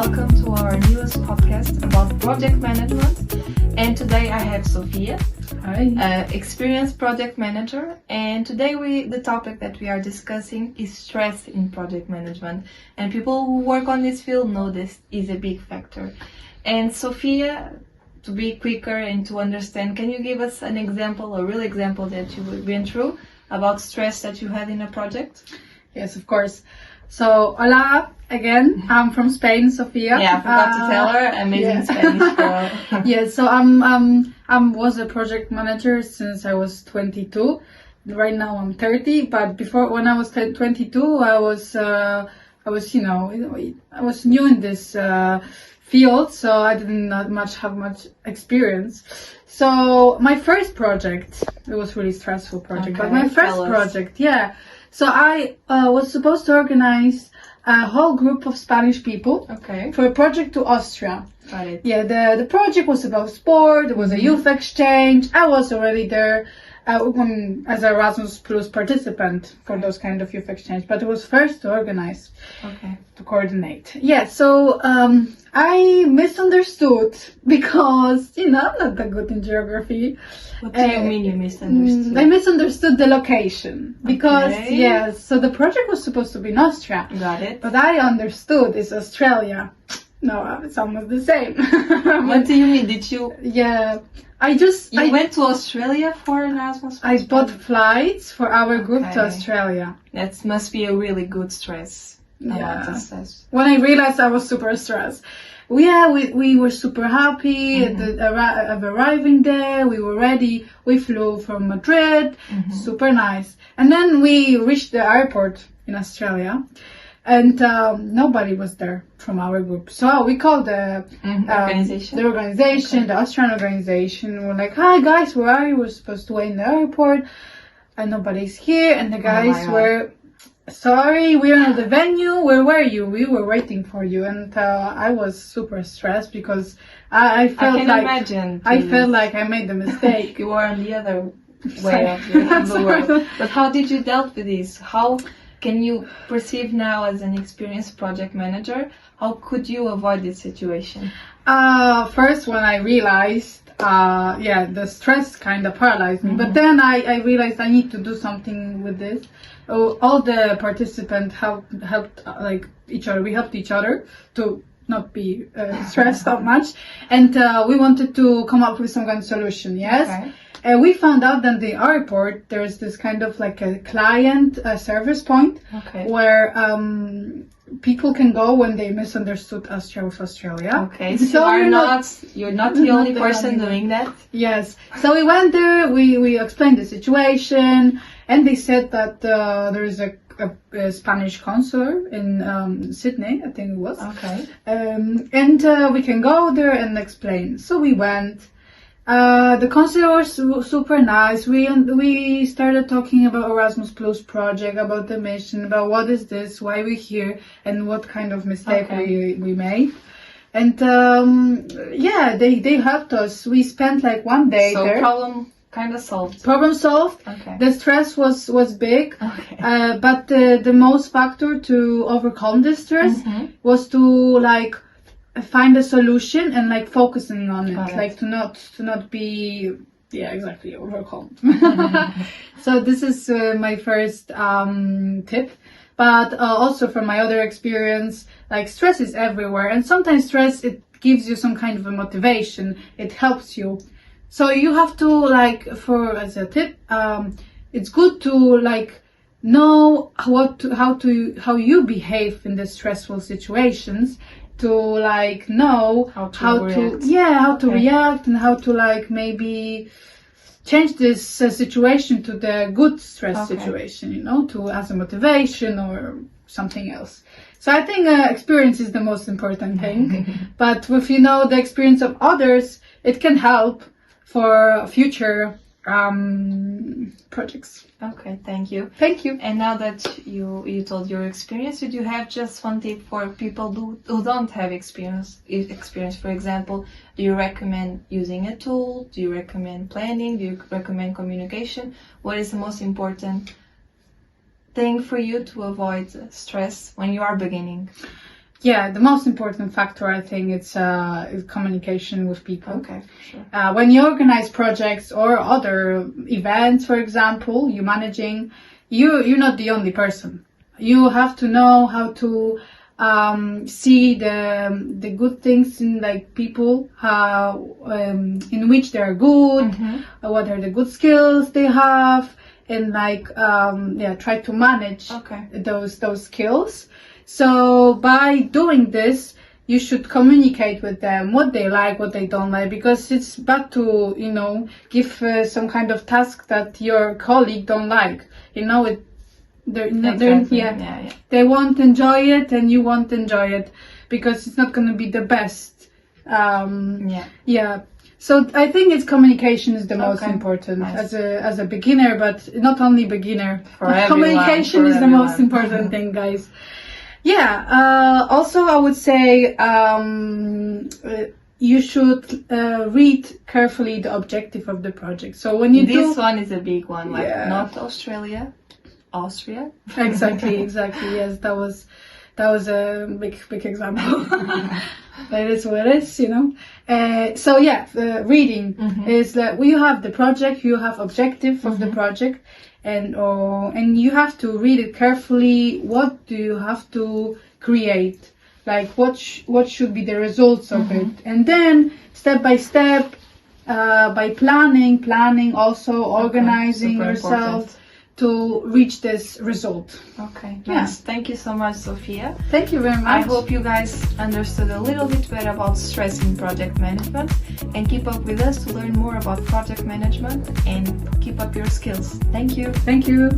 welcome to our newest podcast about project management. And today I have Sophia, experienced project manager. And today the topic that we are discussing is stress in project management. And people who work on this field know this is a big factor. And Sophia, to be quicker and to understand, can you give us an example, a real example that you've been through about stress that you had in a project? Yes, of course. So, hola again. I'm from Spain, Sofia. Yeah, I forgot to tell her. Amazing Spanish. Yes, so I was a project manager since I was 22. Right now I'm 30, but before, when I was 22, I was new in this field, so I didn't have much experience. So my first project, it was really stressful project. Okay, but my first project, so I was supposed to organize a whole group of Spanish people for a project to Austria. Got it. Yeah, the project was about sport. It was a youth exchange. I was already there as a Erasmus Plus participant for those kind of youth exchange, but it was first to organize, to coordinate. Yeah, so I misunderstood because, I'm not that good in geography. What do you mean you misunderstood? I misunderstood the location because, so the project was supposed to be in Austria. Got it. But I understood it's Australia. No, it's almost the same. What do you mean? Did you? Yeah, I went to Australia for an Erasmus? I bought flights for our group to Australia. That must be a really good stress. Yeah. When I realized, I was super stressed. We were super happy of arriving there. We were ready. We flew from Madrid. Super nice. And then we reached the airport in Australia. And nobody was there from our group. So we called the organization, the Austrian organization. We're like, hi guys, where are you? We're supposed to wait in the airport. And nobody's here. And the guys were, sorry, we're at the venue. Where were you? We were waiting for you. And I was super stressed because I felt like I made a mistake. You were on the other way of the world. But how did you deal with this? How can you perceive now as an experienced project manager? How could you avoid this situation? First, when I realized, the stress kind of paralyzed me. But then I realized I need to do something with this. All the participants helped each other. We helped each other to not be stressed that much. And we wanted to come up with some kind of solution, yes? Okay. We found out that in the airport there's this kind of like a client service point where people can go when they misunderstood Austria with Australia. Okay, so you're not the only person doing that? Yes. So we went there, we explained the situation, and they said that there is a Spanish consular in Sydney, I think it was. Okay. And we can go there and explain. So we went. The consular was super nice. We started talking about Erasmus Plus project, about the mission, about what is this, why we're here, and what kind of mistake we made. And they helped us. We spent like one day there. So problem kind of solved. Problem solved. Okay. The stress was big. Okay. But the most factor to overcome the stress was to find a solution and focusing on it, to not be overcome. So this is my first tip. But also from my other experience, stress is everywhere, and sometimes stress, it gives you some kind of a motivation. It helps you. So you have to as a tip, it's good to know how you behave in the stressful situations, to know how to react and how to maybe change this situation to the good stress situation, to as a motivation or something else. So I think experience is the most important thing. But with the experience of others, it can help for future projects. Okay, thank you. Thank you. And now that you told your experience, would you have just one tip for people who don't have experience? For example, do you recommend using a tool? Do you recommend planning? Do you recommend communication? What is the most important thing for you to avoid stress when you are beginning? Yeah, the most important factor, I think, it's is communication with people. Okay, sure. When you organize projects or other events, for example, you're managing, you're not the only person. You have to know how to see the good things in like people, how in which they are good, what are the good skills they have, and like try to manage those skills. So by doing this, you should communicate with them what they like, what they don't like, because it's bad to, you know, give some kind of task that your colleague don't like. You know, they won't enjoy it and you won't enjoy it because it's not going to be the best. So I think it's communication is the most important as a beginner, but not only beginner. Communication is the most important thing, guys. Also I would say you should read carefully the objective of the project. So when you this one is a big one, like not Australia, Austria. Exactly. Yes, that was a big example. But it is what it is, you know. Reading is that you have the project, you have objective of the project, and you have to read it carefully. What do you have to create? Like what should be the results of it? And then step by step, by planning, also organizing yourself. Important. To reach this result. Okay, nice. Thank you so much, Sophia. Thank you very much. I hope you guys understood a little bit better about stress in project management, and keep up with us to learn more about project management and keep up your skills. Thank you. Thank you.